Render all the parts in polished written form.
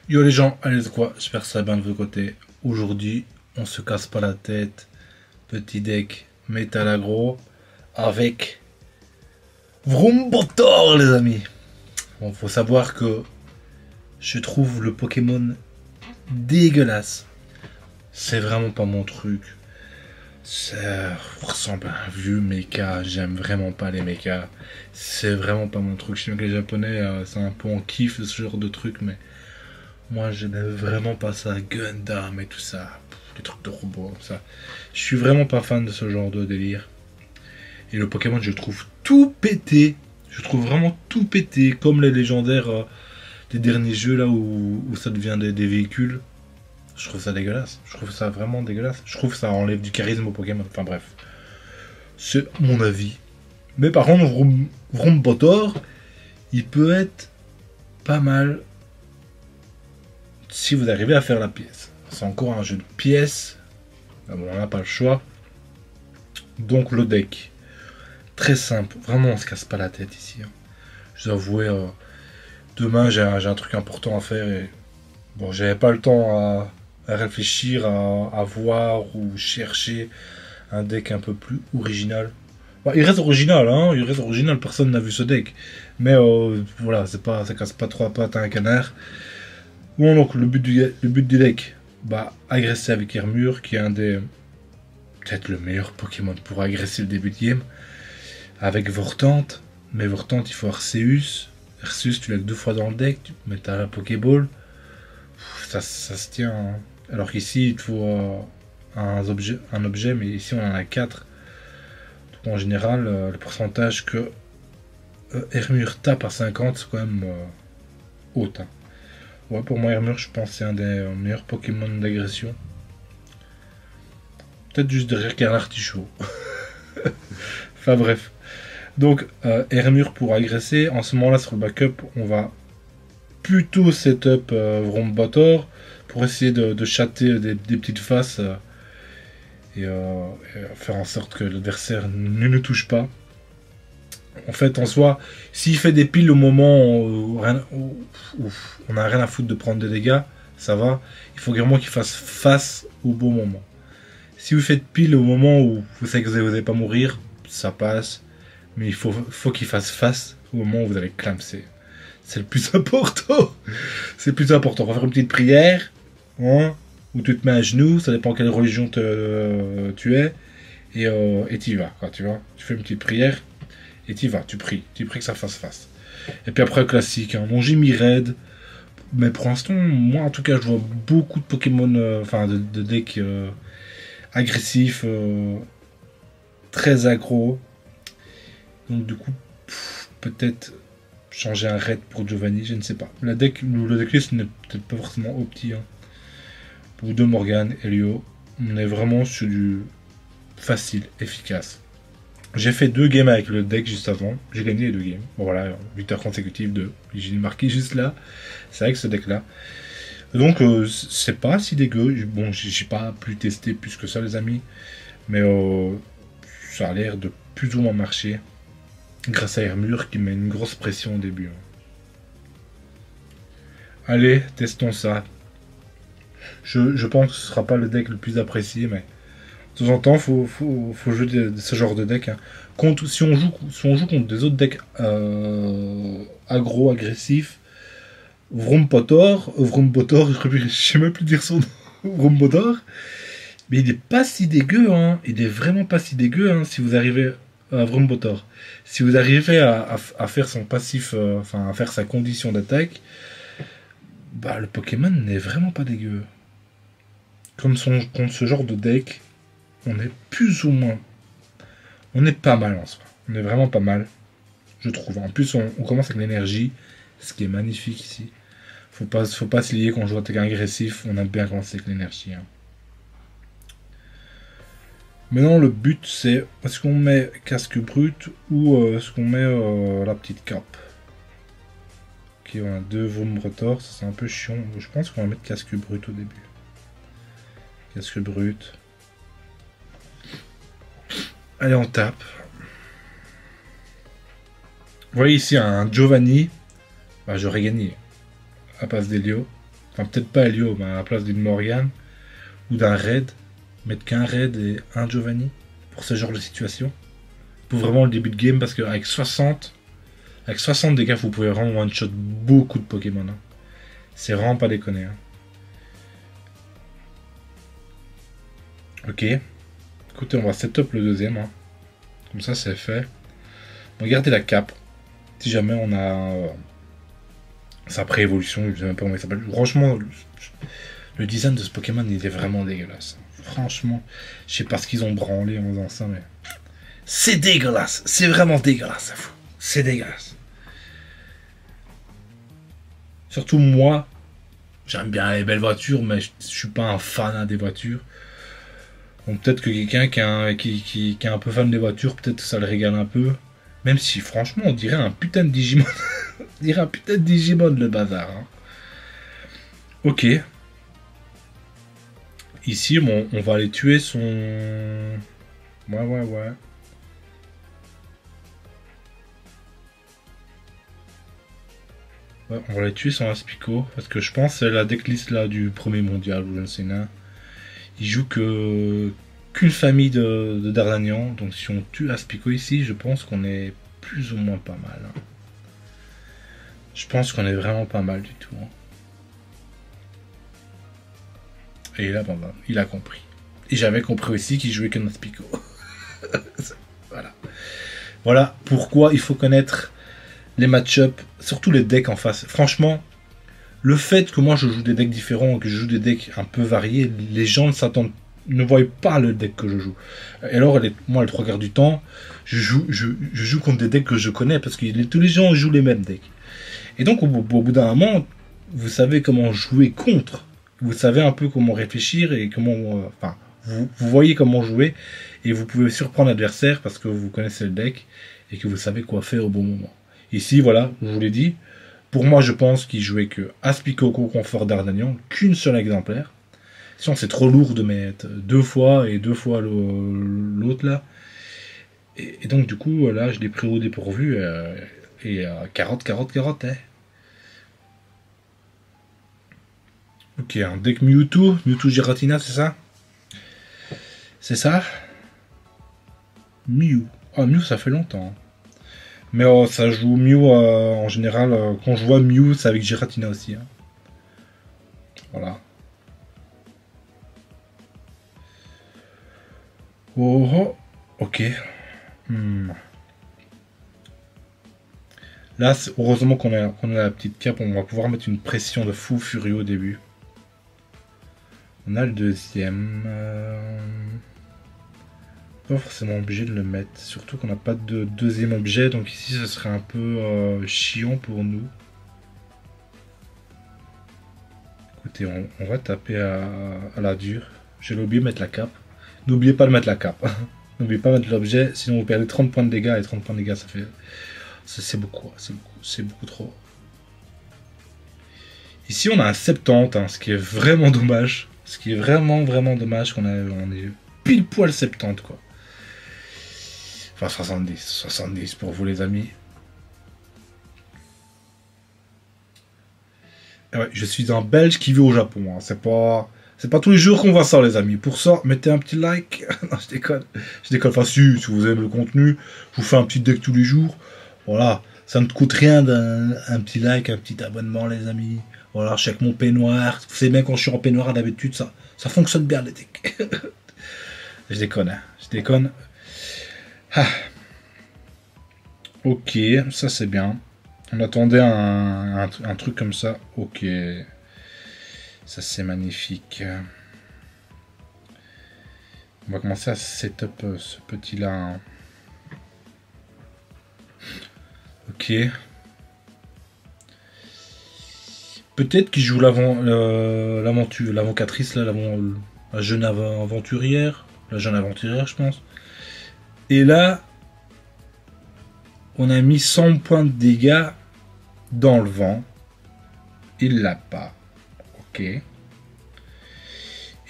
Yo les gens, allez c'est quoi, j'espère que ça va bien de votre côté. Aujourd'hui, on se casse pas la tête. Petit deck métal aggro avec Vrombotor les amis. Bon, faut savoir que je trouve le Pokémon dégueulasse. C'est vraiment pas mon truc. Ça ressemble à un vieux mecha, j'aime vraiment pas les mechas. C'est vraiment pas mon truc. Je sais que les japonais, c'est un peu en kiff ce genre de truc, mais moi, je n'aime vraiment pas ça, Gundam et tout ça, les trucs de robots, ça. Je suis vraiment pas fan de ce genre de délire. Et le Pokémon, je trouve tout pété. Je trouve vraiment tout pété, comme les légendaires des derniers jeux là où ça devient des véhicules. Je trouve ça dégueulasse. Je trouve ça vraiment dégueulasse. Je trouve que ça enlève du charisme au Pokémon. Enfin bref, c'est mon avis. Mais par contre, Vrombotor, il peut être pas mal si vous arrivez à faire la pièce. C'est encore un jeu de pièces. Ah bon, on n'a pas le choix. Donc le deck. Très simple. Vraiment, on se casse pas la tête ici. Je dois avouer, demain j'ai un truc important à faire. Et bon, j'avais pas le temps à réfléchir, à voir ou chercher un deck un peu plus original. Bon, il reste original, hein. Il reste original. Personne n'a vu ce deck. Mais voilà, c'est pas, ça casse pas trois pattes à un canard. Bon, donc le but du deck, bah, agresser avec Hermure, qui est un des. Peut-être le meilleur Pokémon pour agresser le début de game. Avec Vortante, mais Vortante, il faut Arceus. Arceus, tu l'as que deux fois dans le deck, mais t'as la Pokéball. Ça se tient. Hein. Alors qu'ici, il te faut un objet, mais ici, on en a 4. Donc en général, le pourcentage que Hermure tape à 50, c'est quand même haut. Hein. Ouais, pour moi, Hermure, je pense que c'est un des meilleurs Pokémon d'agression. Peut-être juste derrière qu'un artichaut. Enfin bref. Donc, Hermure pour agresser. En ce moment-là, sur le backup, on va plutôt setup Vrombotor pour essayer de chatter des petites faces et faire en sorte que l'adversaire ne nous touche pas. En fait, en soi, s'il fait des piles au moment où on n'a rien à foutre de prendre des dégâts, ça va. Il faut vraiment qu'il fasse face au bon moment. Si vous faites pile au moment où vous savez que vous n'allez pas mourir, ça passe. Mais il faut qu'il fasse face au moment où vous allez clamser. C'est le plus important. C'est le plus important. On va faire une petite prière. Hein, où tu te mets à genoux. Ça dépend quelle religion tu es. Et tu y vas. Quoi, tu vois. Tu fais une petite prière. Et tu y vas. Tu pries. Tu pries que ça fasse face. Et puis après, classique. Hein, mon Jimmy Red. Mais pour l'instant, moi en tout cas, je vois beaucoup de Pokémon. Enfin, de decks agressifs. Très aggro. Donc du coup, peut-être changer un raid pour Giovanni, je ne sais pas. Le decklist n'est peut-être pas forcément opti. Hein. Pour deux Morgan, Helio, on est vraiment sur du facile, efficace. J'ai fait 2 games avec le deck juste avant. J'ai gagné les 2 games. Bon, voilà, victoire consécutive de. J'ai marqué juste là. C'est avec ce deck-là. Donc, c'est pas si dégueu. Bon, j'ai pas pu tester plus que ça, les amis. Mais ça a l'air de plus ou moins marcher. Grâce à Hermure qui met une grosse pression au début. Allez, testons ça. Je pense que ce sera pas le deck le plus apprécié, mais de temps en temps, faut jouer de ce genre de deck. Hein. Si on joue contre des autres decks agro-agressifs, Vrombotor, je sais même plus dire son nom, Vrombotor, mais il est pas si dégueu, hein. Il est vraiment pas si dégueu, hein, si vous arrivez à Vrombotor. Si vous arrivez à faire son passif, enfin à faire sa condition d'attaque, bah le Pokémon n'est vraiment pas dégueu. Contre ce genre de deck, on est plus ou moins, on est pas mal en soi. On est vraiment pas mal, je trouve. En plus, on commence avec l'énergie, ce qui est magnifique ici. Faut pas se lier quand on joue avec un agressif. On a bien commencé avec l'énergie. Hein. Maintenant, le but, c'est est-ce qu'on met casque brut ou est-ce qu'on met la petite cape. Ok, on a 2 Vrombotor, ça c'est un peu chiant. Je pense qu'on va mettre casque brut au début. Casque brut. Allez, on tape. Vous voyez ici un Giovanni. Bah, j'aurais gagné. À passe d'Helio. Enfin, peut-être pas Helio, mais à la place d'une Morgane ou d'un Raid. Mettre qu'un Raid et un Giovanni pour ce genre de situation. Pour vraiment le début de game, parce qu'avec 60 dégâts, vous pouvez vraiment one-shot beaucoup de Pokémon. Hein. C'est vraiment pas déconné. Hein. Ok. Écoutez, on va setup le deuxième. Hein. Comme ça, c'est fait. Regardez la cape. Si jamais on a sa pré-évolution, je sais même pas comment il s'appelle. Franchement, le design de ce Pokémon, il est vraiment dégueulasse. Franchement, je sais pas ce qu'ils ont branlé en faisant ça, mais... C'est dégueulasse. C'est vraiment dégueulasse, ça fout. C'est dégueulasse. Surtout moi, j'aime bien les belles voitures, mais je suis pas un fan des voitures. Bon, peut-être que quelqu'un qui est un peu fan des voitures, peut-être que ça le régale un peu. Même si, franchement, on dirait un putain de Digimon. On dirait un putain de Digimon, le bazar. Hein. Ok. Ici, bon, on va aller tuer son... Ouais. Ouais, on va aller tuer son Aspico. Parce que je pense que c'est la decklist là du premier mondial, ou je ne sais pas. Il joue qu'une famille de Dardanian. Donc si on tue Aspico ici, je pense qu'on est plus ou moins pas mal. Hein. Je pense qu'on est vraiment pas mal du tout. Hein. Et là, bon, il a compris. Et j'avais compris aussi qu'il jouait qu'un Aspico. Voilà. Voilà pourquoi il faut connaître les match-up, surtout les decks en face. Franchement, le fait que moi je joue des decks différents, que je joue des decks un peu variés, les gens ne voient pas le deck que je joue. Et alors, moi, les 3 quarts du temps, je joue contre des decks que je connais, parce que tous les gens jouent les mêmes decks. Et donc, au bout d'un moment, vous savez comment jouer contre. Vous savez un peu comment réfléchir et comment... Enfin, vous voyez comment jouer, et vous pouvez surprendre l'adversaire parce que vous connaissez le deck, et que vous savez quoi faire au bon moment. Ici, voilà, je vous l'ai dit, pour moi, je pense qu'il jouait que Aspico Confort Dardanian, qu'une seule exemplaire. Sinon, c'est trop lourd de mettre 2 fois et 2 fois l'autre là. Et donc, du coup, là, je l'ai pris au dépourvu. Et carotte. Hein. Ok, un deck Mewtwo Giratina, c'est ça? C'est ça? Mew. Ah, Mew, ça fait longtemps. Mais ça joue Mew en général. Quand je vois Mew, c'est avec Giratina aussi. Hein. Voilà. Oh. Ok. Là, heureusement qu'on a la petite cape, on va pouvoir mettre une pression de fou furieux au début. On a le deuxième. Pas forcément obligé de le mettre. Surtout qu'on n'a pas de deuxième objet, donc ici ce serait un peu chiant pour nous. Écoutez, on va taper à la dure. J'ai oublié de mettre la cape. N'oubliez pas de mettre la cape. N'oubliez pas de mettre l'objet, sinon vous perdez 30 points de dégâts, et 30 points de dégâts ça fait... C'est beaucoup, c'est beaucoup trop. Ici on a un 70, hein, ce qui est vraiment dommage. Ce qui est vraiment dommage on est pile poil 70 quoi. Enfin 70 pour vous les amis. Et ouais, je suis un Belge qui vit au Japon, hein. C'est pas tous les jours qu'on voit ça les amis. Pour ça, mettez un petit like. Non, je déconne. Enfin si vous aimez le contenu, je vous fais un petit deck tous les jours. Voilà, ça ne coûte rien d'un petit like, un petit abonnement les amis. Voilà, je suis avec mon peignoir. Vous savez bien quand je suis en peignoir d'habitude, ça fonctionne bien les decks. Je déconne, hein. Je déconne. Ah. Ok, ça c'est bien. On attendait un truc comme ça. Ok. Ça c'est magnifique. On va commencer à setup ce petit là. Hein. Ok. Peut-être qu'il joue l'avocatrice, là, la jeune aventurière. La jeune aventurière, je pense. Et là, on a mis 100 points de dégâts dans le vent. Il l'a pas. Ok.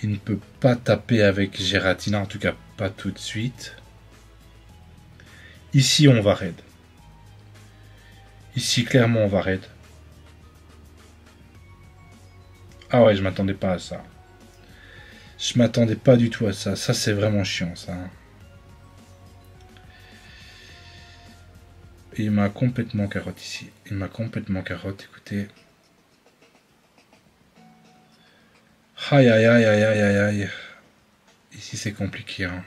Il ne peut pas taper avec Giratina, en tout cas pas tout de suite. Ici, on va raid. Ici, clairement, on va raid. Ah ouais, je m'attendais pas à ça. Je m'attendais pas du tout à ça. Ça, c'est vraiment chiant, ça. Et il m'a complètement carotte ici. Il m'a complètement carotte, écoutez. Aïe, aïe, aïe, aïe, aïe, aïe, aïe. Ici, c'est compliqué, hein.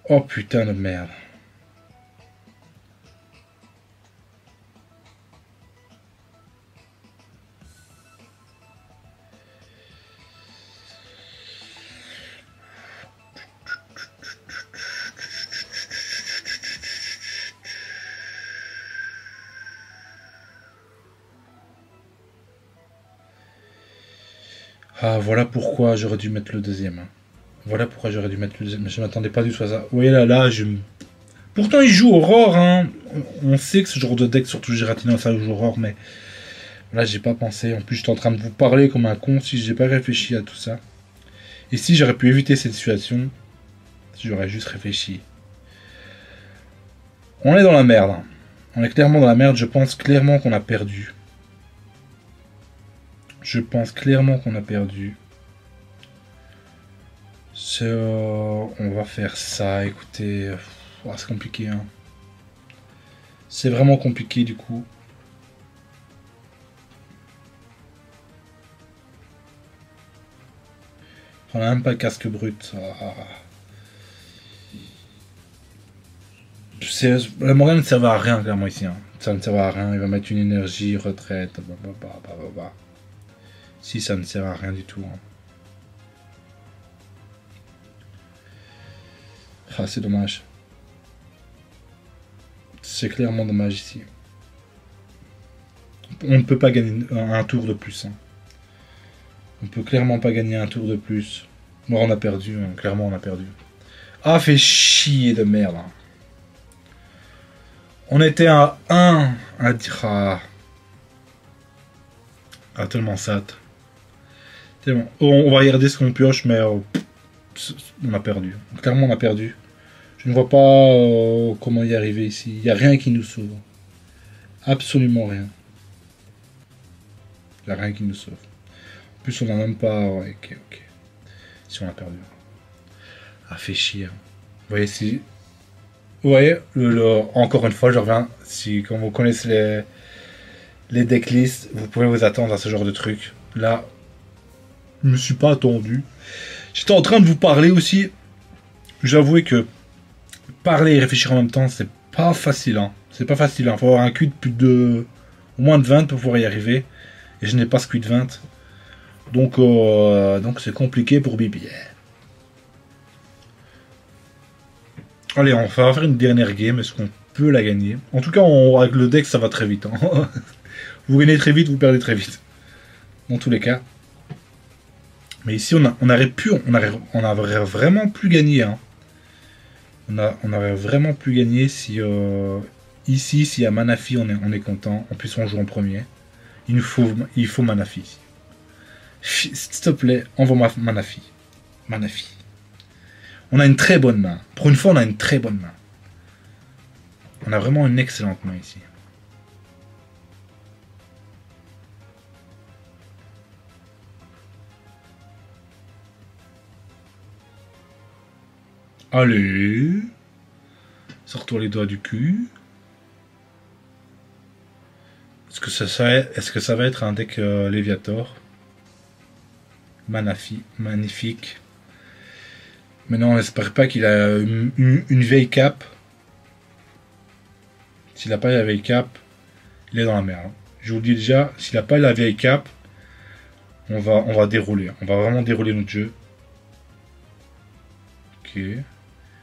Oh putain de merde. Ah, voilà pourquoi j'aurais dû mettre le deuxième. Hein. Voilà pourquoi j'aurais dû mettre le deuxième. Mais je m'attendais pas du tout à ça. Vous voyez là, je... Pourtant, il joue Aurore, hein. On sait que ce genre de deck, surtout Giratina, ça joue Aurore, mais... Là, j'ai pas pensé. En plus, j'étais en train de vous parler comme un con si j'ai pas réfléchi à tout ça. Et si j'aurais pu éviter cette situation, si j'aurais juste réfléchi. On est dans la merde. Hein. On est clairement dans la merde. Je pense clairement qu'on a perdu. Je pense clairement qu'on a perdu. On va faire ça. Écoutez, oh, c'est compliqué. Hein. C'est vraiment compliqué du coup. On n'a même pas le casque brut. Ah. La Morgane ne servait à rien clairement ici. Hein. Ça ne servait à rien. Il va mettre une énergie, retraite. Si ça ne sert à rien du tout. Hein. Ah, c'est dommage. C'est clairement dommage ici. On ne peut pas gagner un tour de plus. Hein. On peut clairement pas gagner un tour de plus. Bon, on a perdu. Hein. Clairement, on a perdu. Ah, fait chier de merde. Hein. On était à 1 à dire. Ah, tellement sat. Tellement. On va regarder ce qu'on pioche, mais on a perdu. Clairement, on a perdu. Je ne vois pas comment y arriver ici. Il n'y a rien qui nous sauve. Absolument rien. Il n'y a rien qui nous sauve. En plus, on n'a même pas... Ouais, ok. Si on a perdu. Ah, fait chier. Vous voyez, si... Vous voyez, encore une fois, je reviens. Si, quand vous connaissez les decklists, vous pouvez vous attendre à ce genre de truc. Là, je me suis pas attendu. J'étais en train de vous parler aussi. J'avoue que parler et réfléchir en même temps, c'est pas facile. Hein. C'est pas facile. Il faut avoir un Q de plus de... au moins de 20 pour pouvoir y arriver. Et je n'ai pas ce Q de 20. Donc c'est compliqué pour Bibi. Allez, on va faire une dernière game. Est-ce qu'on peut la gagner? En tout cas, avec le deck, ça va très vite. Hein. Vous gagnez très vite, vous perdez très vite. Dans tous les cas. Mais ici, on aurait vraiment pu gagner. Hein. On aurait vraiment pu gagner si... ici, s'il y a Manafi, on est content. En plus, on joue en premier. Il faut Manafi ici. S'il te plaît, envoie Manafi. Manafi. On a une très bonne main. Pour une fois, on a une très bonne main. On a vraiment une excellente main ici. Allez. Sors-toi les doigts du cul. Est-ce que ça va être un deck Léviator? Manafi, magnifique. Mais non, on n'espère pas qu'il a une vieille cape. S'il n'a pas la vieille cape, il est dans la merde. Je vous le dis déjà, s'il n'a pas la vieille cape, on va dérouler. On va vraiment dérouler notre jeu. Ok.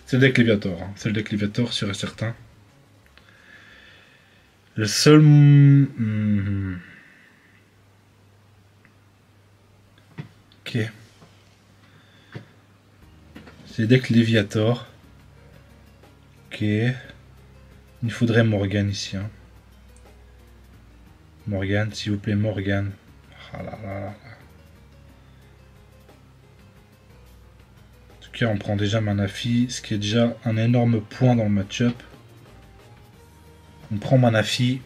C'est le deck Léviator. Hein. C'est le deck Léviator, sûr et certain. Le seul... Ok. C'est le deck Léviator. Ok. Il faudrait Morgane ici. Hein. Morgane, s'il vous plaît, Morgane. Ah là là là. En tout cas, on prend déjà Manafi, ce qui est déjà un énorme point dans le match-up. On prend Manafi.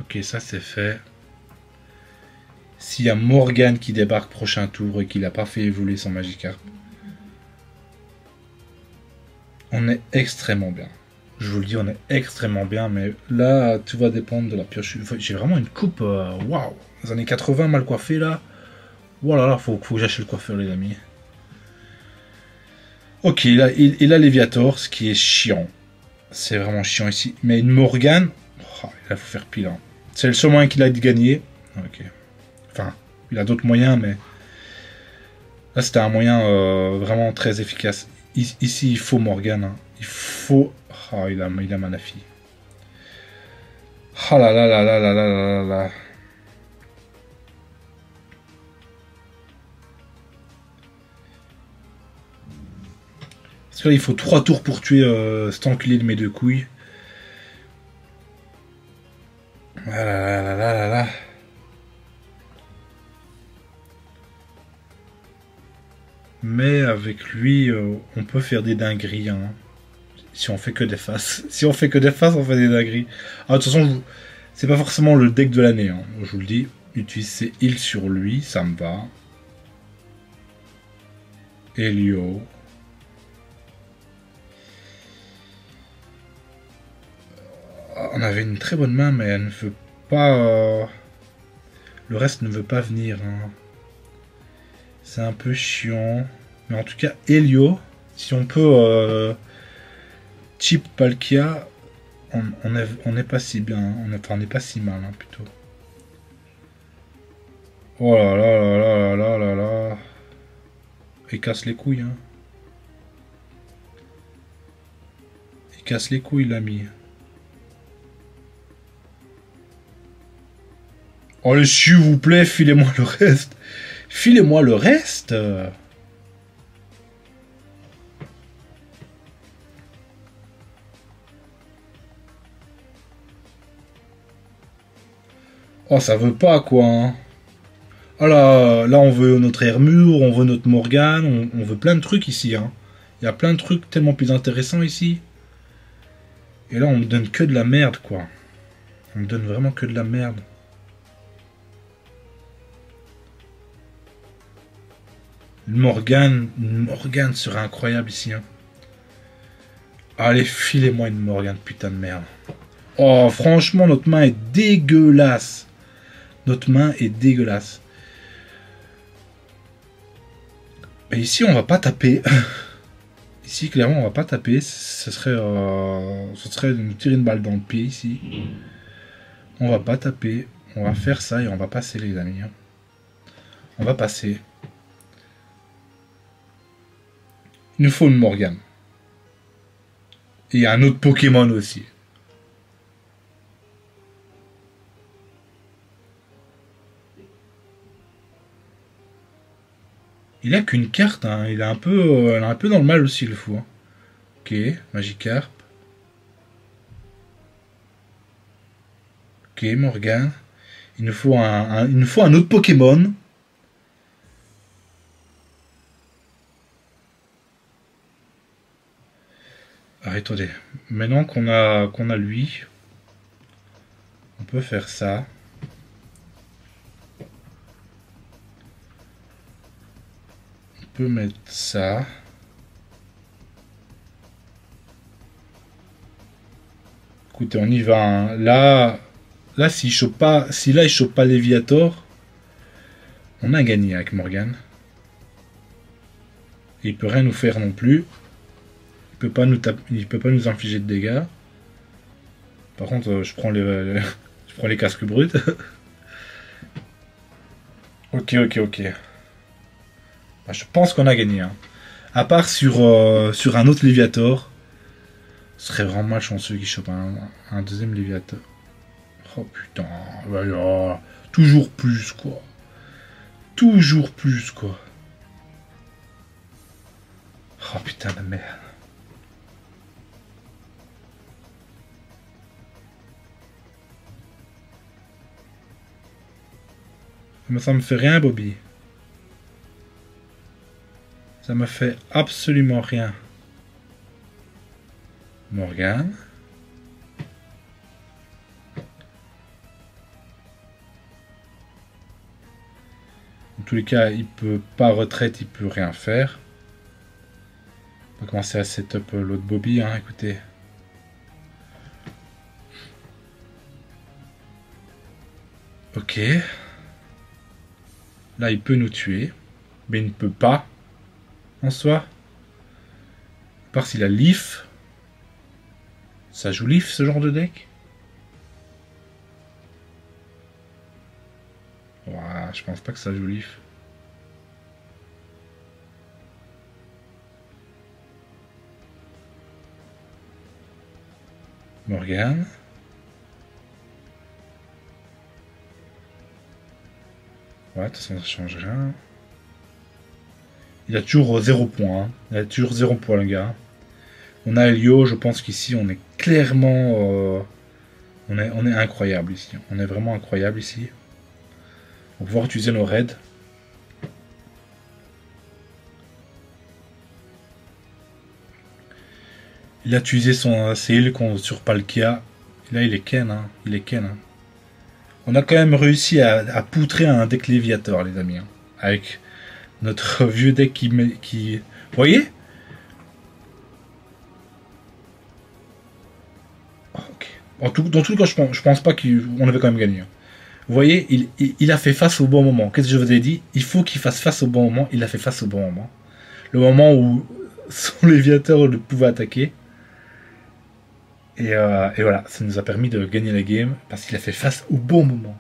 Ok, ça c'est fait. S'il y a Morgane qui débarque prochain tour et qu'il n'a pas fait évoluer son Magikarp, on est extrêmement bien. Je vous le dis, on est extrêmement bien, mais là, tout va dépendre de la pioche. J'ai vraiment une coupe, waouh, les années 80 mal coiffée là. Voilà, faut que j'achète le coiffeur, les amis. Ok, il a Léviator, ce qui est chiant. C'est vraiment chiant ici. Mais une Morgane, oh, il faut faire pile. Hein. C'est le seul moyen qu'il a de gagner. Ok. Enfin, il a d'autres moyens, mais là c'était un moyen vraiment très efficace. Ici, il faut Morgane. Hein. Il faut. Oh, il a Manafi. Oh là là là là là là là là. Parce que là, il faut 3 tours pour tuer cet enculé de mes deux couilles. Ah là là là là là là. Mais avec lui, on peut faire des dingueries. Hein. Si on fait que des faces. Si on fait que des faces, on fait des dingueries. Ah, de toute façon, c'est pas forcément le deck de l'année. Hein. Je vous le dis. Utiliser heal sur lui, ça me va. Helio. On avait une très bonne main, mais elle ne veut pas... Le reste ne veut pas venir. Hein. C'est un peu chiant. Mais en tout cas, Helio, si on peut chip Palkia, on est pas si bien. On n'est pas si mal, hein, plutôt. Oh là là là là là là là. Il casse les couilles, hein. Il casse les couilles, l'ami. Oh, s'il vous plaît, filez-moi le reste. Filez-moi le reste. Oh, ça veut pas, quoi. Hein. Oh là, on veut notre Hermure, on veut notre Morgane, on veut plein de trucs ici. Hein. Il y a plein de trucs tellement plus intéressants ici. Et là, on me donne que de la merde, quoi. On me donne vraiment que de la merde. Morgane serait incroyable ici. Hein. Allez, filez-moi une Morgane, putain de merde. Oh, franchement, notre main est dégueulasse. Notre main est dégueulasse. Et ici, on va pas taper. Ici, clairement, on va pas taper. Ce serait de nous tirer une balle dans le pied, ici. On va pas taper. On va faire ça et on va passer, les amis. On va passer. Il nous faut une Morgane. Et un autre Pokémon aussi. Il a qu'une carte, hein. Il est un peu dans le mal aussi, le fou. Hein. Ok, Magikarp. Ok, Morgane. Il nous faut un autre Pokémon. Attendez. Maintenant qu'on a lui, on peut faire ça. On peut mettre ça. Écoutez, on y va. Hein. Là, s'il chope pas, si là il chope pas Léviator, on a gagné avec Morgane. Il peut rien nous faire non plus. Il peut pas nous infliger de dégâts. Par contre, je prends les casques bruts. Ok. Bah, je pense qu'on a gagné. Hein. À part sur un autre Léviator. Ce serait vraiment malchanceux qu'il chope un deuxième Léviator. Oh putain. Voilà. Toujours plus, quoi. Toujours plus, quoi. Oh putain de merde. Mais ça me fait rien, Bobby. Ça me fait absolument rien. Morgane. tous les cas, il peut pas retraite, il peut rien faire. On va commencer à setup l'autre Bobby, hein, écoutez. Ok. Là, il peut nous tuer. Mais il ne peut pas. En soi. À part s'il a Leaf. Ça joue Leaf, ce genre de deck? Ouah, je pense pas que ça joue Leaf. Morgan. Ouais, de toute façon, ça change rien. Il a toujours 0 points. Hein. Il a toujours 0 points, le gars. On a Elio, je pense qu'ici, on est clairement... on est incroyable ici. On est vraiment incroyable ici. On va pouvoir utiliser nos raids. Il a utilisé ses heals sur Palkia. Là, il est ken. Hein. Il est ken. Hein. On a quand même réussi à poutrer un deck Léviator, les amis. Hein. Avec notre vieux deck qui... Vous voyez? Ok. Dans tout cas, je pense pas qu'on avait quand même gagné. Hein. Vous voyez, il a fait face au bon moment. Qu'est-ce que je vous ai dit? Il faut qu'il fasse face au bon moment. Il a fait face au bon moment. Le moment où son Léviator ne pouvait attaquer. Et voilà, ça nous a permis de gagner la game parce qu'il a fait face au bon moment.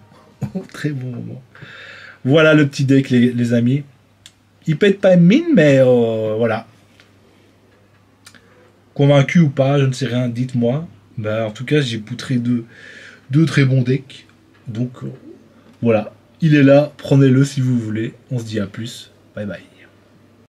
Au très bon moment. Voilà le petit deck, les amis. Il peut être pas mine, mais voilà. Convaincu ou pas, je ne sais rien, dites-moi. Bah, en tout cas, j'ai poutré deux très bons decks. Donc voilà, il est là, prenez-le si vous voulez. On se dit à plus. Bye bye.